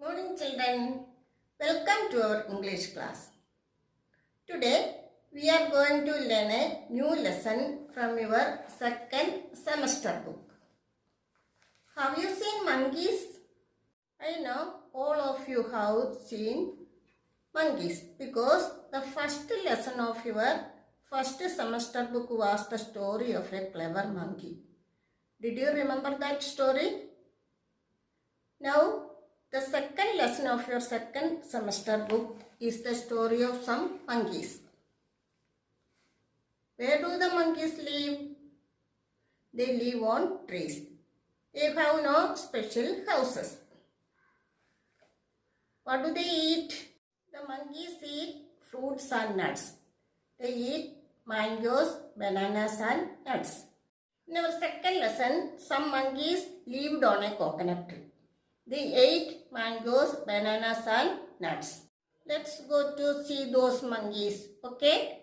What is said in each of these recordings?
Morning children, welcome to our English class. Today we are going to learn a new lesson from your second semester book. Have you seen monkeys? I know all of you have seen monkeys because the first lesson of your first semester book was the story of a clever monkey. Did you remember that story? Now the second lesson of your second semester book is the story of some monkeys. Where do the monkeys live? They live on trees. They have no special houses. What do they eat? The monkeys eat fruits and nuts. They eat mangoes, bananas and nuts. In our second lesson, some monkeys lived on a coconut tree. They ate mangoes, bananas and nuts. Let's go to see those monkeys, okay?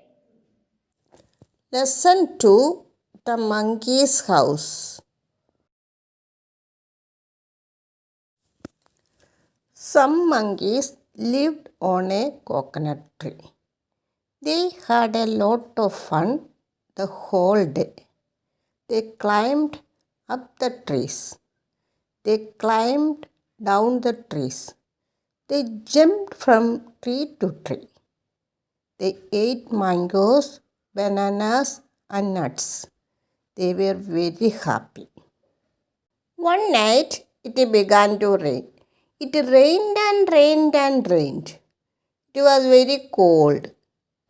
Lesson 2, The Monkey's House. Some monkeys lived on a coconut tree. They had a lot of fun the whole day. They climbed up the trees. They climbed down the trees. They jumped from tree to tree. They ate mangoes, bananas, and nuts. They were very happy. One night it began to rain. It rained and rained and rained. It was very cold.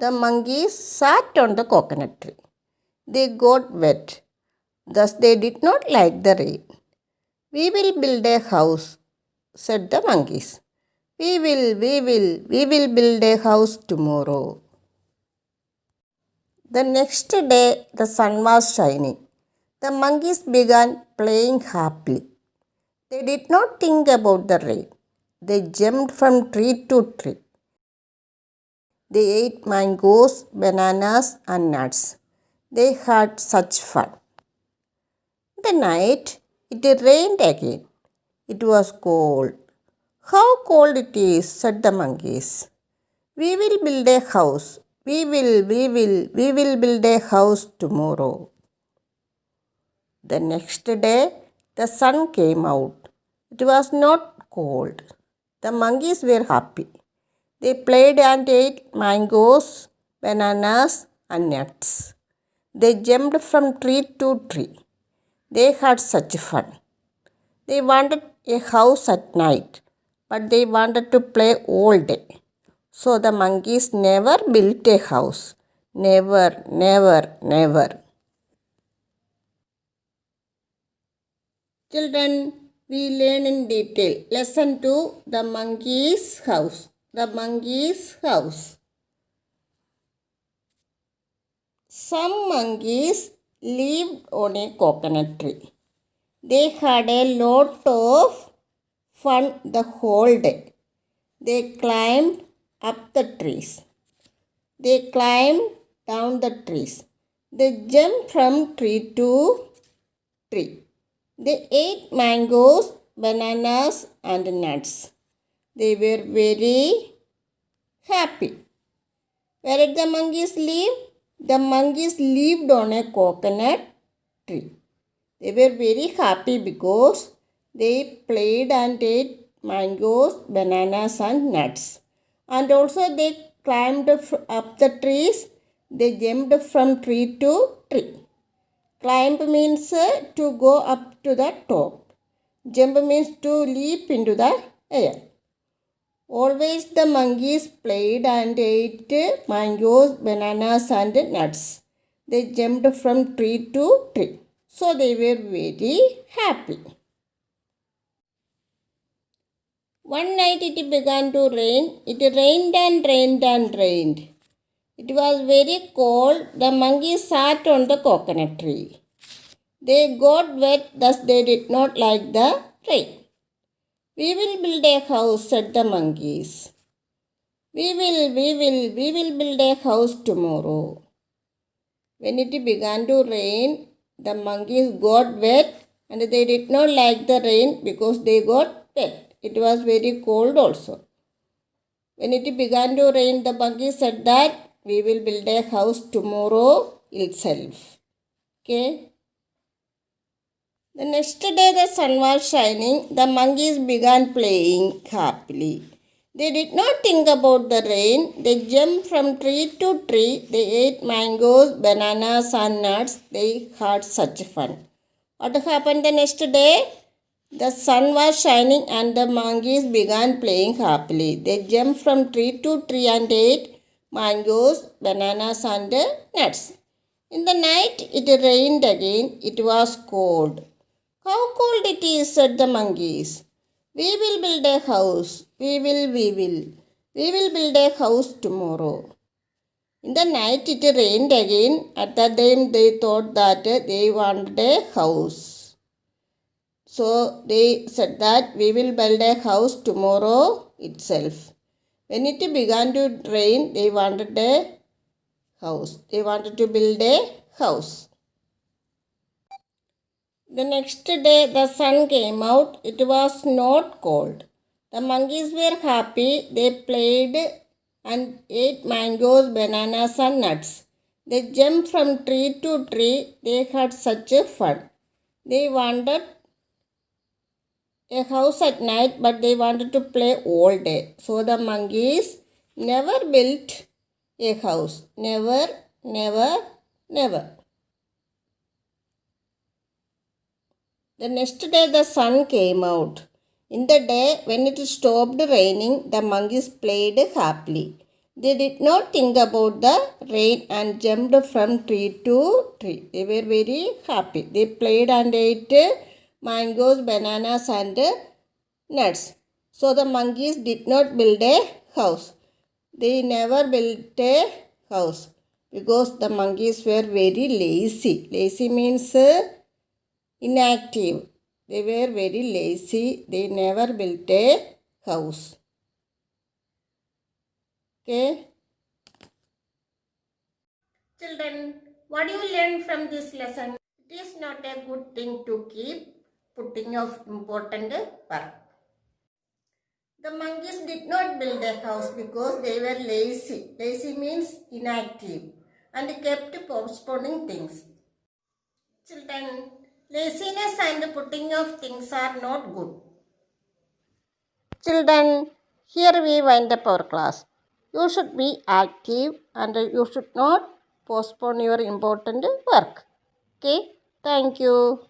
The monkeys sat on the coconut tree. They got wet. Thus they did not like the rain. "We will build a house," said the monkeys. We will build a house tomorrow." The next day the sun was shining. The monkeys began playing happily. They did not think about the rain. They jumped from tree to tree. They ate mangoes, bananas, and nuts. They had such fun. The night it rained again. It was cold. "How cold it is," said the monkeys. "We will build a house. We will build a house tomorrow." The next day the sun came out. It was not cold. The monkeys were happy. They played and ate mangoes, bananas, and nuts. They jumped from tree to tree. They had such fun. They wanted a house at night, but they wanted to play all day. So the monkeys never built a house. Never, never, never. Children, we learn in detail. Lesson 2, The Monkey's House. The Monkey's House. Some monkeys lived on a coconut tree. They had a lot of fun the whole day. They climbed up the trees. They climbed down the trees. They jumped from tree to tree. They ate mangoes, bananas, and nuts. They were very happy. Where did the monkeys live? The monkeys lived on a coconut tree. They were very happy because they played and ate mangoes, bananas, and nuts. And also they climbed up the trees. They jumped from tree to tree. Climb means to go up to the top. Jump means to leap into the air. Always the monkeys played and ate mangoes, bananas, and nuts. They jumped from tree to tree. So they were very happy. One night it began to rain. It rained and rained and rained. It was very cold. The monkeys sat on the coconut tree. They got wet, thus they did not like the rain. "We will build a house," said the monkeys. We will build a house tomorrow." When it began to rain, the monkeys got wet and they did not like the rain because they got wet. it was very cold also. When it began to rain, the monkey said that we will build a house tomorrow itself. Okay. The next day the sun was shining. The monkeys began playing happily. They did not think about the rain. They jumped from tree to tree. They ate mangoes, bananas and nuts. They had such fun. What happened the next day? The sun was shining and the monkeys began playing happily. They jumped from tree to tree and ate mangoes, bananas and nuts. In the night it rained again. It was cold. How cold it is, said the monkeys. We will build a house. We will. We will build a house tomorrow. In the night it rained again. At that time they thought that they wanted a house. So they said that we will build a house tomorrow itself. When it began to rain, they wanted a house. They wanted to build a house. The next day the sun came out. It was not cold. The monkeys were happy. They played and ate mangoes, bananas and nuts. They jumped from tree to tree. They had such a fun. They wanted a house at night, but they wanted to play all day. So the monkeys never built a house. Never, never, never. The next day the sun came out. In the day when it stopped raining, the monkeys played happily. They did not think about the rain and jumped from tree to tree. They were very happy. They played and ate mangoes, bananas and nuts. So the monkeys did not build a house. They never built a house because the monkeys were very lazy. Lazy means inactive. They were very lazy. They never built a house. Okay. Children, what do you learn from this lesson? It is not a good thing to keep putting off important work. The monkeys did not build a house because they were lazy. Lazy means inactive and kept postponing things. Children, laziness and putting off things are not good. Children, here we wind up our class. You should be active and you should not postpone your important work. Okay, thank you.